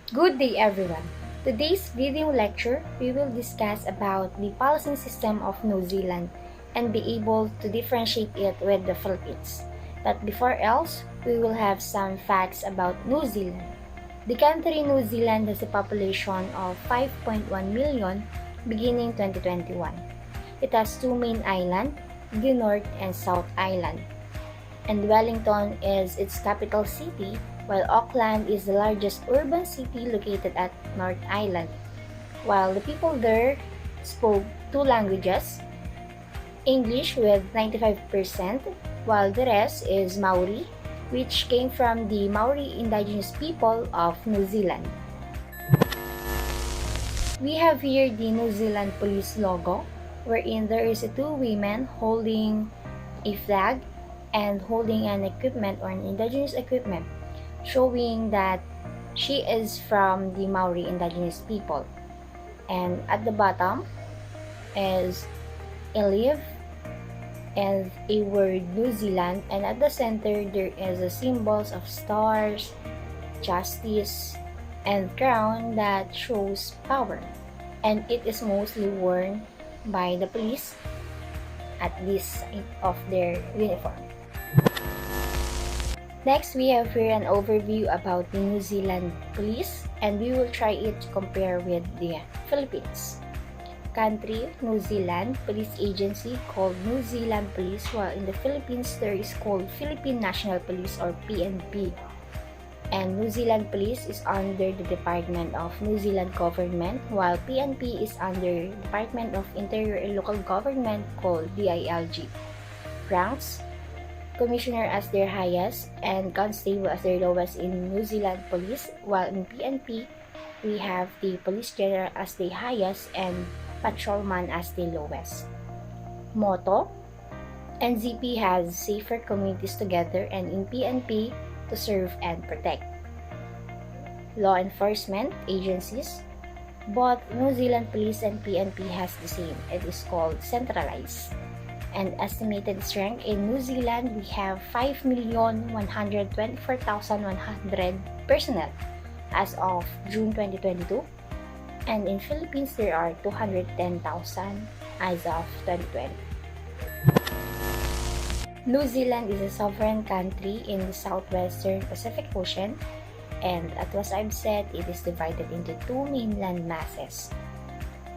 Good day everyone. Today's video lecture, we will discuss about the policing system of New Zealand and be able to differentiate it with the Philippines. But before else, we will have some facts about New Zealand. The country New Zealand has a population of 5.1 million beginning 2021. It has two main islands, the North and South Island, and Wellington is its capital city, while Auckland is the largest urban city located at North Island. While the people there spoke two languages, English with 95%, while the rest is Maori, which came from the Maori indigenous people of New Zealand. We have here the New Zealand police logo, wherein there is two women holding a flag and holding an equipment or an indigenous equipment, showing that she is from the Maori indigenous people. And at the bottom is a leaf and a word New Zealand, and at the center there is a symbols of stars, justice, and crown that shows power, and it is mostly worn by the police at this side of their uniform. Next, we have here an overview about the New Zealand police, and we will try it to compare with the Philippines. Country, New Zealand, police agency called New Zealand Police, while in the Philippines there is called Philippine National Police or PNP. And New Zealand Police is under the Department of New Zealand Government, while PNP is under Department of Interior and Local Government called DILG. Ranks, Commissioner as their highest and Constable as their lowest in New Zealand Police, while in PNP, we have the Police General as the highest and Patrolman as the lowest. Motto, NZP has safer communities together, and in PNP, to serve and protect. Law enforcement agencies, both New Zealand Police and PNP has the same. It is called centralized. And estimated strength in New Zealand, we have 5,124,100 personnel as of June 2022. And in Philippines, there are 210,000 as of 2020. New Zealand is a sovereign country in the southwestern Pacific Ocean, and as what I've said, it is divided into two mainland masses.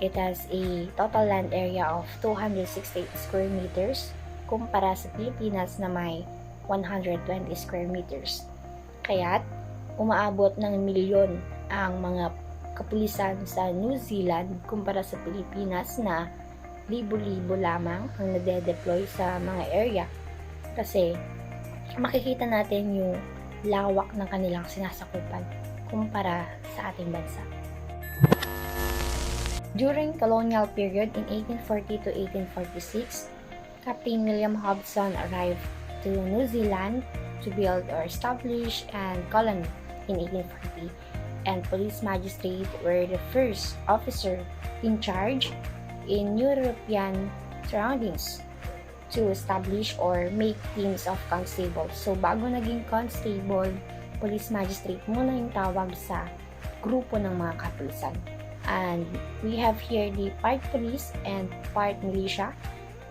It has a total land area of 268 square meters kumpara sa Pilipinas na may 120 square meters. Kaya't umaabot ng milyon ang mga kapulisan sa New Zealand kumpara sa Pilipinas na libo-libo lamang ang nade-deploy sa mga area. Kasi makikita natin yung lawak ng kanilang sinasakupan kumpara sa ating bansa. During colonial period in 1840 to 1846, Captain William Hobson arrived to New Zealand to build or establish a colony in 1840, and police magistrates were the first officer in charge in European surroundings to establish or make teams of constables. So bago naging constable, police magistrate muna yung tawag sa grupo ng mga kapulisan. And we have here the part police and part militia,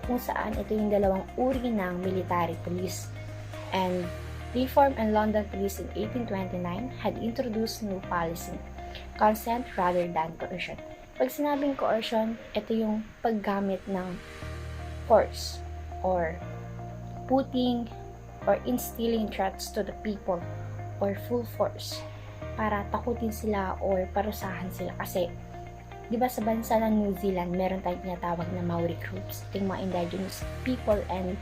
kung saan ito yung dalawang uri ng military police. And Reform and London Police in 1829 had introduced new policy, consent rather than coercion. Pag sinabing coercion, ito yung paggamit ng force or putting or instilling threats to the people or full force para takutin sila or parusahan sila. Kasi, di ba sa bansa ng New Zealand, meron tayong tinatawag na Maori groups, ito yung mga indigenous people, and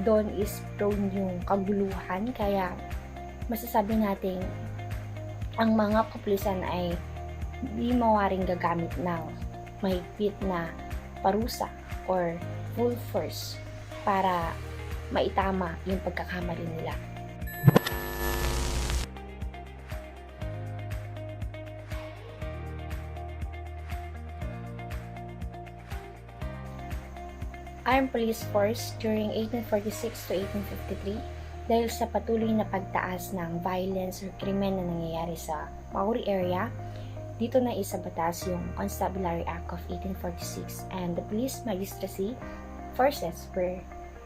doon is prone yung kaguluhan. Kaya, masasabi natin, ang mga kapulisan ay di mawaring gagamit ng mahigpit na parusa or full force para maitama yung pagkakamali nila. Armed Police Force during 1846 to 1853, Dahil sa patuloy na pagtaas ng violence or krimen na nangyayari sa Maori area, dito na isa batas yung Constabulary Act of 1846 and the police magistracy forces were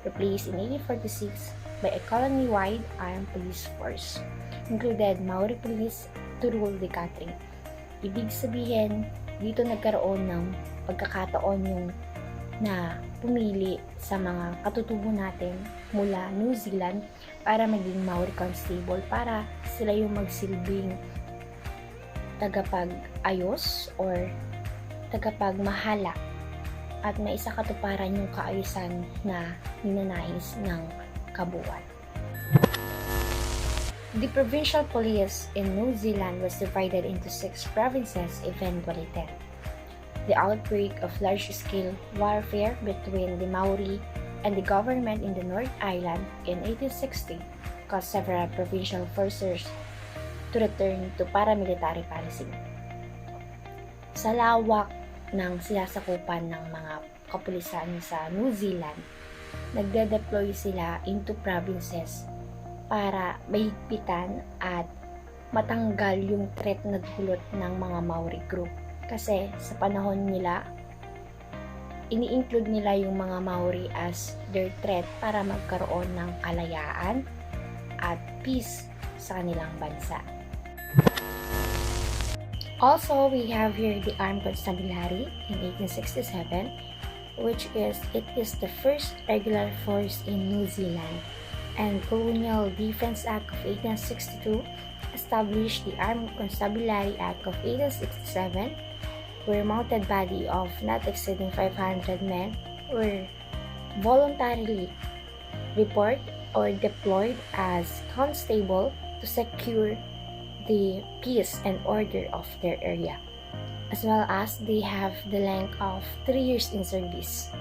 replaced in 1846 by a colony-wide armed police force, included Maori police to rule the country. Ibig sabihin, dito nagkaroon ng pagkakataon yung na pumili sa mga katutubo natin mula New Zealand para maging Maori Constable para sila yung magsilbing tagapag-ayos or tagapagmahala at may isa katuparan yung kaayusan na ninanais ng kabuuan. The provincial police in New Zealand was divided into 6 provinces, eventually 10. The outbreak of large-scale warfare between the Maori and the government in the North Island in 1860 caused several provincial forces to return to paramilitary policy. Sa lawak ng sinasakupan ng mga kapulisan sa New Zealand, nagde-deploy sila into provinces para mahigpitan at matanggal yung threat na dulot ng mga Maori group. Kasi sa panahon nila, ini-include nila yung mga Maori as their threat para magkaroon ng kalayaan at peace sa kanilang bansa. Also, we have here the Armed Constabulary in 1867, which is the first regular force in New Zealand, and Colonial Defence Act of 1862 established the Armed Constabulary Act of 1867, where mounted body of not exceeding 500 men were voluntarily report or deployed as constable to secure the peace and order of their area, as well as they have the length of 3 years in service.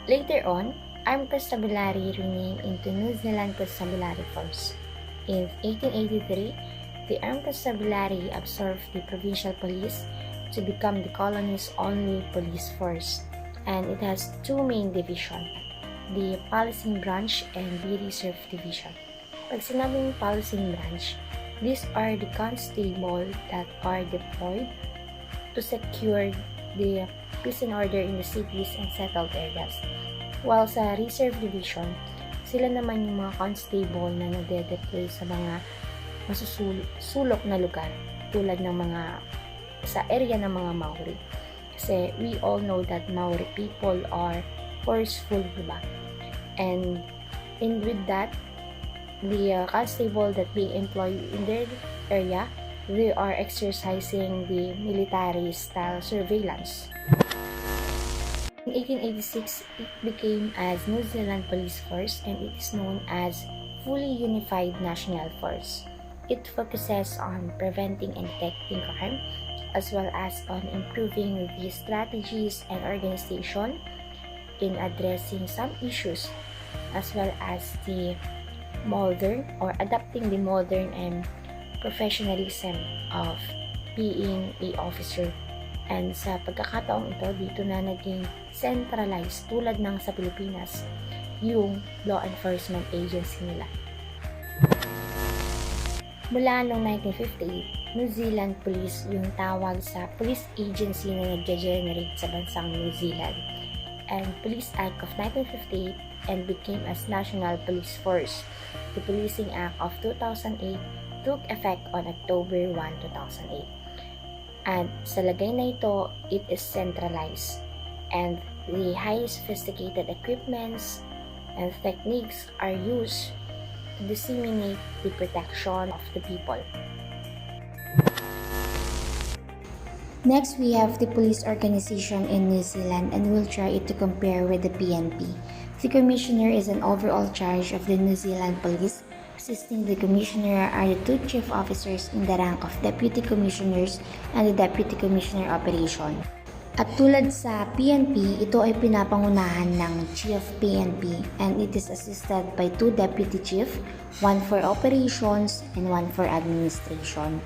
Later on, Armed Constabulary renamed into New Zealand Constabulary Force. In 1883, the Armed Constabulary absorbed the provincial police to become the colony's only police force, and it has 2 main divisions, the Policing Branch and the Reserve Division. Pag sinabing Policing Branch, these are the constable that are deployed to secure the peace and order in the cities and settled areas. While sa Reserve Division, sila naman yung mga constable na nade-deploy sa mga masusulok na lugar tulad ng mga sa area ng mga Maori. Kasi we all know that Maori people are forceful, diba? And with that, the constable that they employ in their area, they are exercising the military-style surveillance. In 1886, it became as New Zealand Police Force and it is known as Fully Unified National Force. It focuses on preventing and detecting crime as well as on improving the strategies and organization in addressing some issues as well as the modern or adapting the modern and professionalism of being a officer. And sa pagkakataong ito, dito na naging centralized tulad ng sa Pilipinas yung law enforcement agency nila. Mula noong 1958, New Zealand Police yung tawag sa police agency na nagge-generate sa bansang New Zealand, and Police Act of 1958 and became as National Police Force. The Policing Act of 2008 took effect on October 1, 2008. At sa lagay na ito, it is centralized and the highly sophisticated equipments and techniques are used to disseminate the protection of the people. Next, we have the police organization in New Zealand and we'll try to compare with the PNP. The Commissioner is an overall charge of the New Zealand Police. Assisting the Commissioner are the 2 chief officers in the rank of Deputy Commissioners and the Deputy Commissioner Operation. At tulad sa PNP, ito ay pinapangunahan ng Chief PNP and it is assisted by 2 Deputy Chief, 1 for Operations and 1 for Administration.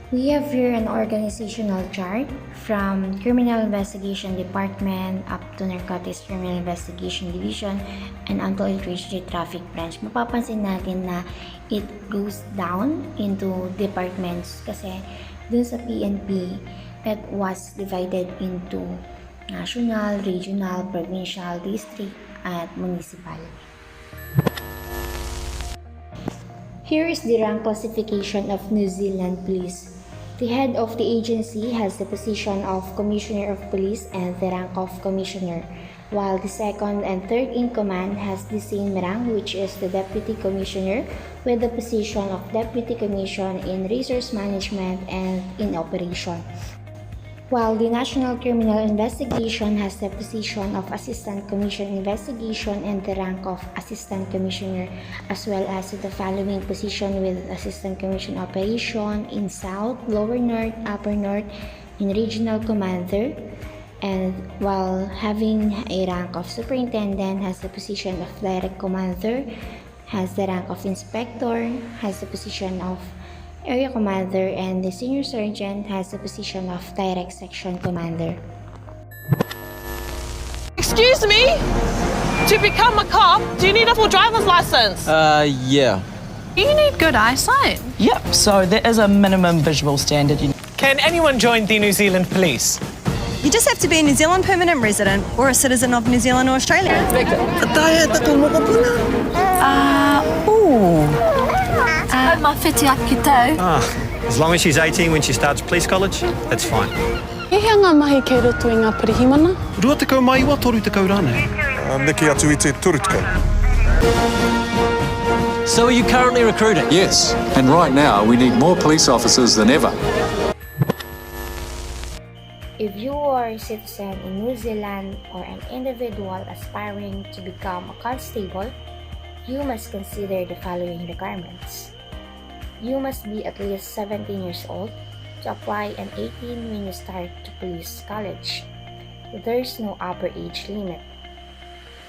We have here an organizational chart from Criminal Investigation Department up to Narcotics Criminal Investigation Division and Anti-Trade Traffic Branch. Mapapansin natin na it goes down into departments kasi dun sa PNP it was divided into national, regional, provincial, district, at municipal. Here is the rank classification of New Zealand Police. The head of the agency has the position of Commissioner of Police and the rank of Commissioner, while the second and third in command has the same rank, which is the Deputy Commissioner with the position of Deputy Commission in Resource Management and in Operation. While the National Criminal Investigation has the position of Assistant Commission Investigation and the rank of Assistant Commissioner, as well as the following position with Assistant Commission Operation in South, Lower North, Upper North, in Regional Commander, and while having a rank of Superintendent has the position of Direct Commander, has the rank of Inspector, has the position of Area Commander, and the Senior Sergeant has the position of Direct Section Commander. Excuse me? To become a cop, do you need a full driver's license? Yeah. You need good eyesight. Yep, so there is a minimum visual standard. Can anyone join the New Zealand Police? You just have to be a New Zealand permanent resident or a citizen of New Zealand or Australia. As long as she's 18 when she starts police college, that's fine. E hanga mahi kei roto I ngā pirihimana? Rua te kau mai wa toru te kau rane. Niki atu I te turutika. So are you currently recruiting? Yes, and right now we need more police officers than ever. If you are a citizen in New Zealand or an individual aspiring to become a constable, you must consider the following requirements. You must be at least 17 years old to apply and 18 when you start to police college. There is no upper age limit.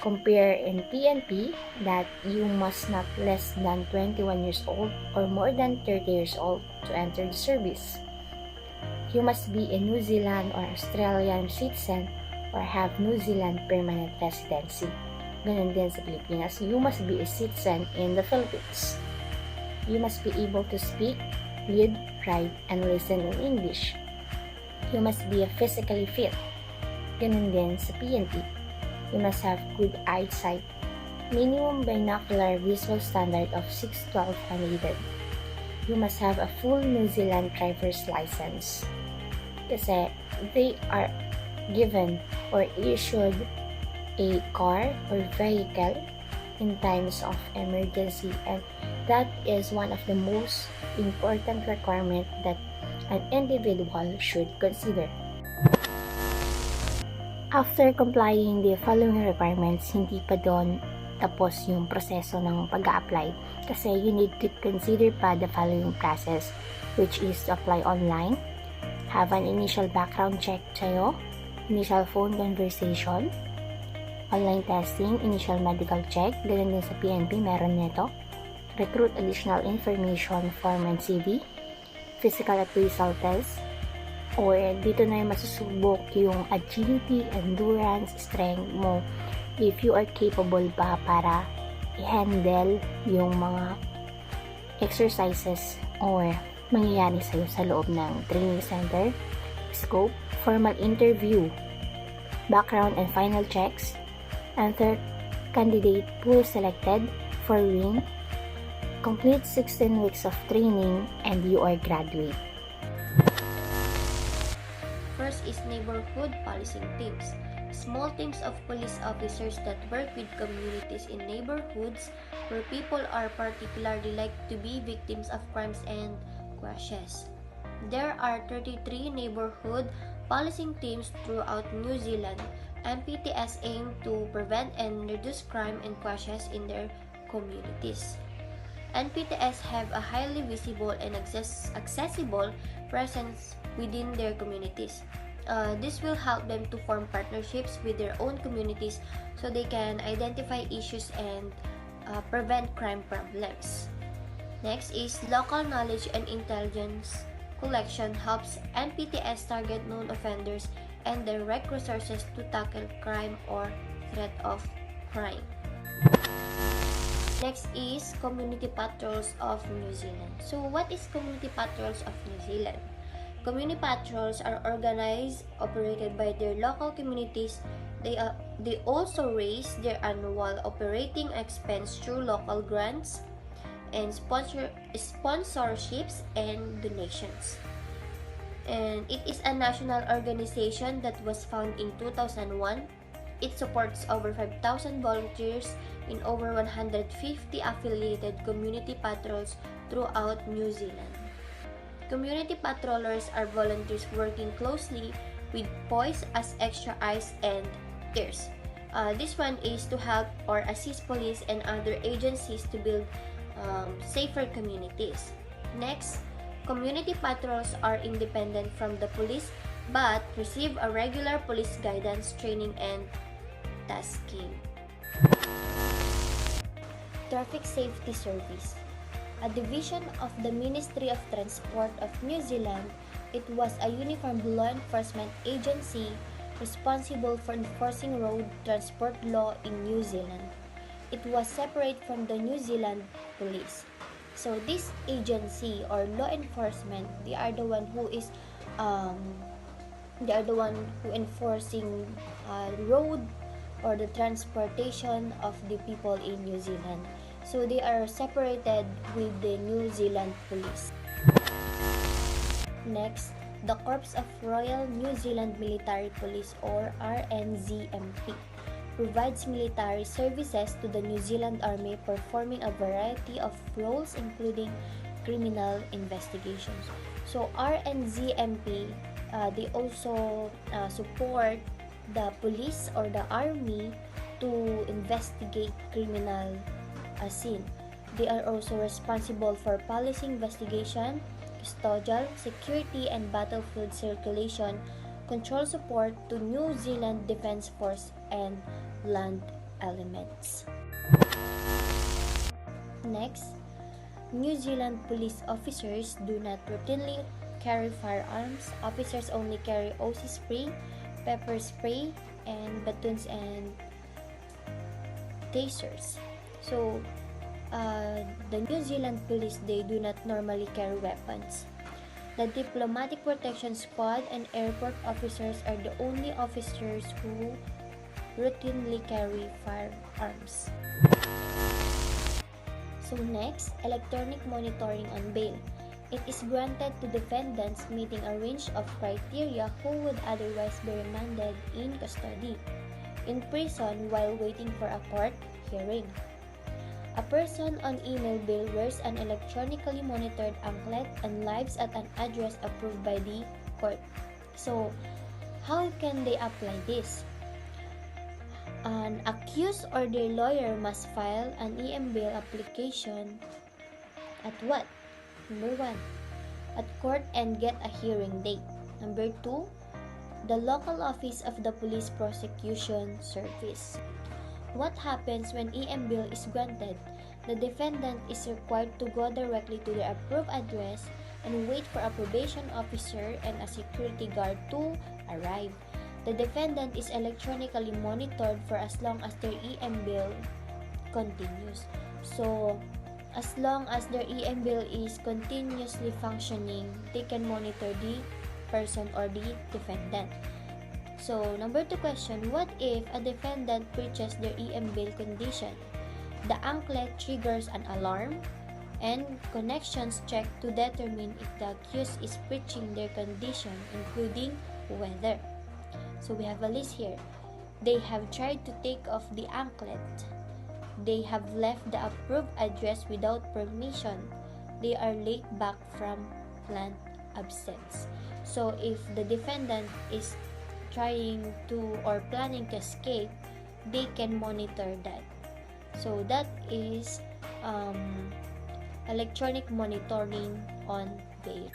Compare in PNP that you must not less than 21 years old or more than 30 years old to enter the service. You must be a New Zealand or Australian citizen or have New Zealand permanent residency. Ganun din sa Pilipinas, you must be a citizen in the Philippines. You must be able to speak, read, write, and listen in English. You must be physically fit. Ganun din sa PNP. You must have good eyesight. Minimum binocular visual standard of 612 needed. You must have a full New Zealand driver's license. Kasi they are given or issued a car or vehicle in times of emergency, and that is one of the most important requirement that an individual should consider. After complying the following requirements, hindi pa doon tapos yung proseso ng pag-a-apply kasi you need to consider pa the following process, which is to apply online, have an initial background check sa'yo, initial phone conversation, online testing, initial medical check, ganun din sa PNP, meron nito, recruit additional information form and CV, physical appraisal test, or dito na yung masusubok yung agility, endurance, strength mo, if you are capable ba para i-handle yung mga exercises or mangyayari sa'yo sa loob ng training center, scope, formal interview, background and final checks, and third candidate pool selected for wing, complete 16 weeks of training, and you are graduate. First is neighborhood policing teams. Small teams of police officers that work with communities in neighborhoods where people are particularly like to be victims of crimes and crashes. There are 33 neighborhood policing teams throughout New Zealand. MPTS aim to prevent and reduce crime and crashes in their communities. NPTS have a highly visible and accessible presence within their communities. This will help them to form partnerships with their own communities so they can identify issues and prevent crime problems. Next is local knowledge and intelligence collection helps MPTS target known offenders and direct resources to tackle crime or threat of crime. Next is Community Patrols of New Zealand. So what is Community Patrols of New Zealand? Community patrols are organized, operated by their local communities. They also raise their annual operating expense through local grants and sponsorships and donations. And it is a national organization that was founded in 2001. It supports over 5,000 volunteers in over 150 affiliated community patrols throughout New Zealand. Community patrollers are volunteers working closely with POIS as extra eyes and ears. This one is to help or assist police and other agencies to build safer communities. Next, community patrols are independent from the police but receive a regular police guidance, training, and tasking. Traffic Safety Service, a division of the Ministry of Transport of New Zealand. It was a uniform law enforcement agency responsible for enforcing road transport law in New Zealand. It was separate from the New Zealand Police. So this agency or law enforcement, they are the one who enforcing road or the transportation of the people in New Zealand. So they are separated with the New Zealand Police. Next, the Corps of Royal New Zealand Military Police or RNZMP provides military services to the New Zealand Army, performing a variety of roles including criminal investigations. So RNZMP, they also support the police or the army to investigate criminal scene. They are also responsible for policy investigation, custodial, security and battlefield circulation, control support to New Zealand Defence Force and land elements. Next, New Zealand police officers do not routinely carry firearms. Officers only carry OC spray, pepper spray, and batons and tasers. So, the New Zealand police, they do not normally carry weapons. The Diplomatic Protection Squad and airport officers are the only officers who routinely carry firearms. So next, electronic monitoring on bail. It is granted to defendants meeting a range of criteria who would otherwise be remanded in custody, in prison while waiting for a court hearing. A person on email bail wears an electronically monitored anklet and lives at an address approved by the court. So, how can they apply this? An accused or their lawyer must file an EM bail application at what? Number 1, at court and get a hearing date. Number 2, the local office of the Police Prosecution Service. What happens when EM bail is granted? The defendant is required to go directly to their approved address and wait for a probation officer and a security guard to arrive. The defendant is electronically monitored for as long as their EM bail continues. So, as long as their EM bail is continuously functioning, they can monitor the person or the defendant. So, number 2 question, what if a defendant breaches their EM bail condition? The anklet triggers an alarm and connections check to determine if the accused is breaching their condition, including weather. So, we have a list here. They have tried to take off the anklet. They have left the approved address without permission. They are late back from planned absence. So, if the defendant is trying to or planning to escape, they can monitor that. So, that is electronic monitoring on bail.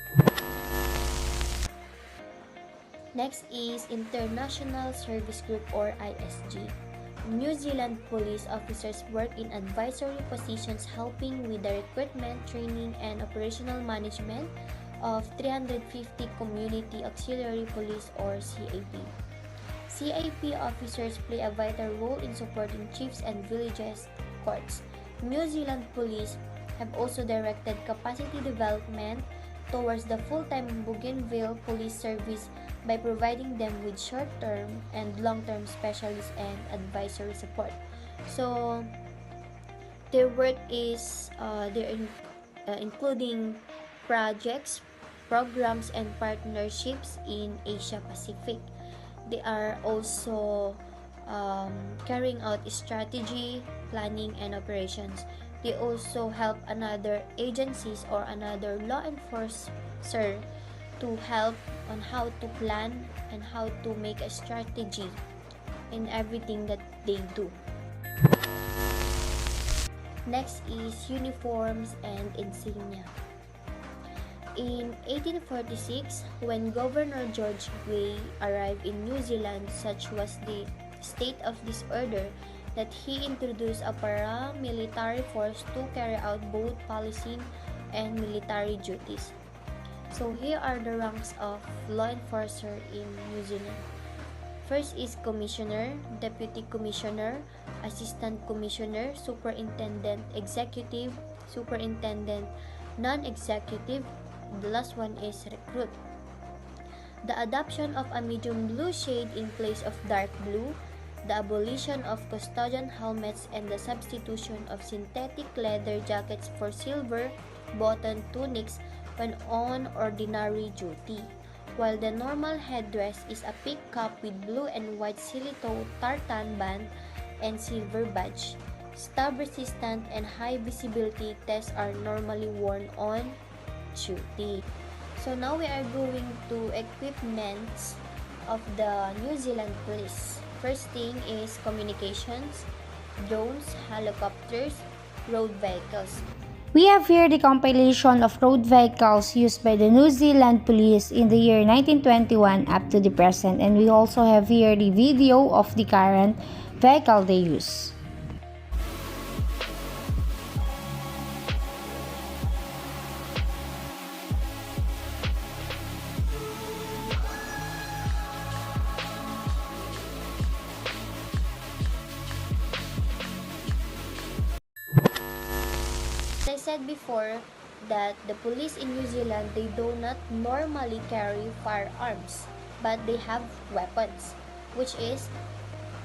Next is International Service Group or ISG. New Zealand police officers work in advisory positions helping with the recruitment, training, and operational management of 350 Community Auxiliary Police or CAP. CAP officers play a vital role in supporting chiefs and villages courts. New Zealand Police have also directed capacity development towards the full-time Bougainville Police Service by providing them with short-term and long-term specialist and advisory support. So their work is including projects, programs, and partnerships in Asia Pacific. They are also carrying out strategy, planning, and operations. They also help another agencies or another law enforcer to help on how to plan and how to make a strategy in everything that they do. Next is uniforms and insignia. In 1846, when Governor George Grey arrived in New Zealand, such was the state of disorder that he introduced a paramilitary force to carry out both policing and military duties. So here are the ranks of law enforcer in New Zealand. First is Commissioner, Deputy Commissioner, Assistant Commissioner, Superintendent, Executive, Superintendent, Non-Executive. The last one is Recruit. The adoption of a medium blue shade in place of dark blue, the abolition of custodian helmets, and the substitution of synthetic leather jackets for silver button tunics when on ordinary duty, while the normal headdress is a pink cap with blue and white silito tartan band and silver badge. Stab resistant and high visibility tests are normally worn on duty. So now we are going to equipments of the New Zealand Police. First thing is communications, drones, helicopters, road vehicles. We have here the compilation of road vehicles used by the New Zealand Police in the year 1921 up to the present, and we also have here the video of the current vehicle they use. As I said before that the police in New Zealand, they do not normally carry firearms, but they have weapons, which is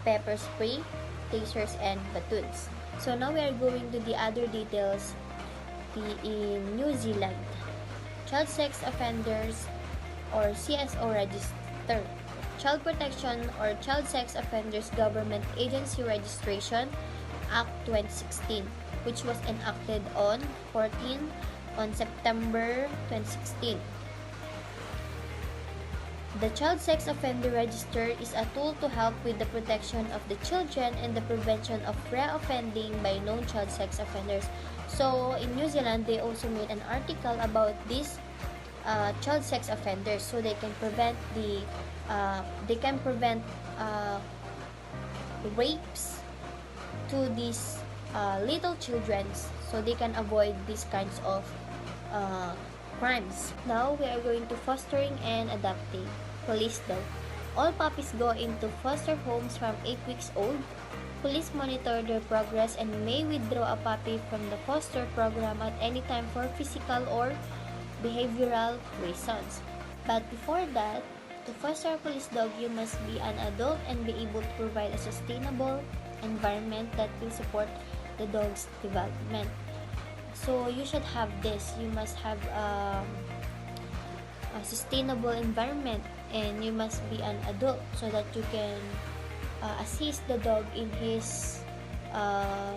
pepper spray, tasers, and batons. So now we are going to the other details in New Zealand. Child sex offenders or CSO register. Child Protection or Child Sex Offenders Government Agency Registration Act 2016, which was enacted on September 2016. The Child Sex Offender Register is a tool to help with the protection of the children and the prevention of re-offending by known child sex offenders. So in New Zealand, they also made an article about these child sex offenders, so they can prevent rapes to these little children, so they can avoid these kinds of crimes. Now we are going to fostering and adopting. Police dog. All puppies go into foster homes from 8 weeks old. Police monitor their progress and may withdraw a puppy from the foster program at any time for physical or behavioral reasons. But before that, to foster a police dog, you must be an adult and be able to provide a sustainable environment that will support the dog's development. So you should have this. You must have a sustainable environment, and you must be an adult so that you can assist the dog in his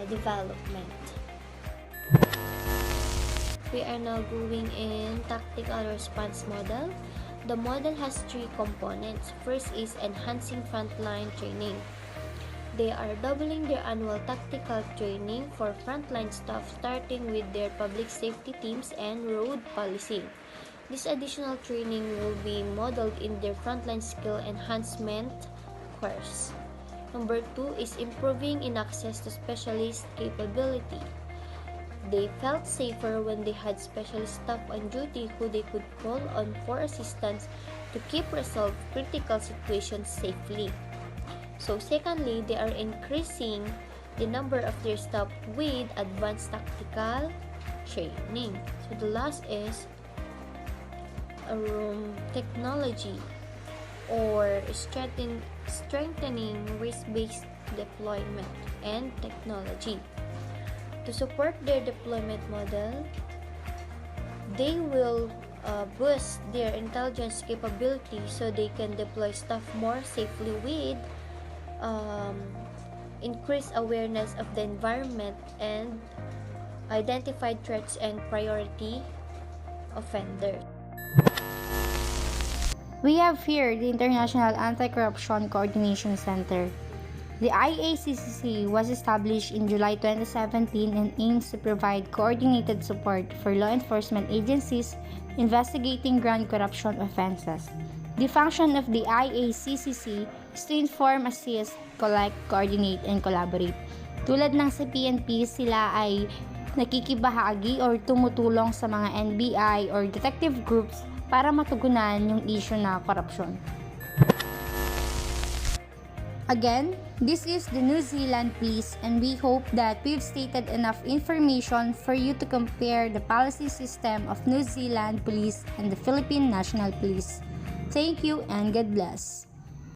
development. We are now going in tactical response model. The model has 3 components. First is enhancing frontline training. They are doubling their annual tactical training for frontline staff, starting with their public safety teams and road policing. This additional training will be modeled in their frontline skill enhancement course. Number 2 is improving in access to specialist capability. they felt safer when they had specialist staff on duty who they could call on for assistance to keep resolve critical situations safely. So secondly, they are increasing the number of their staff with advanced tactical training. So the last is technology or strengthening risk-based deployment and technology. To support their deployment model, they will boost their intelligence capability so they can deploy staff more safely with increased awareness of the environment and identified threats and priority offenders. We have here the International Anti-Corruption Coordination Center. The IACCC was established in July 2017 and aims to provide coordinated support for law enforcement agencies investigating grand corruption offenses. The function of the IACCC is to inform, assist, collect, coordinate, and collaborate. Tulad ng sa PNP, sila ay nakikibahagi or tumutulong sa mga NBI or detective groups para matugunan yung issue na korupsyon. Again, this is the New Zealand Police and we hope that we've stated enough information for you to compare the policy system of New Zealand Police and the Philippine National Police. Thank you and God bless.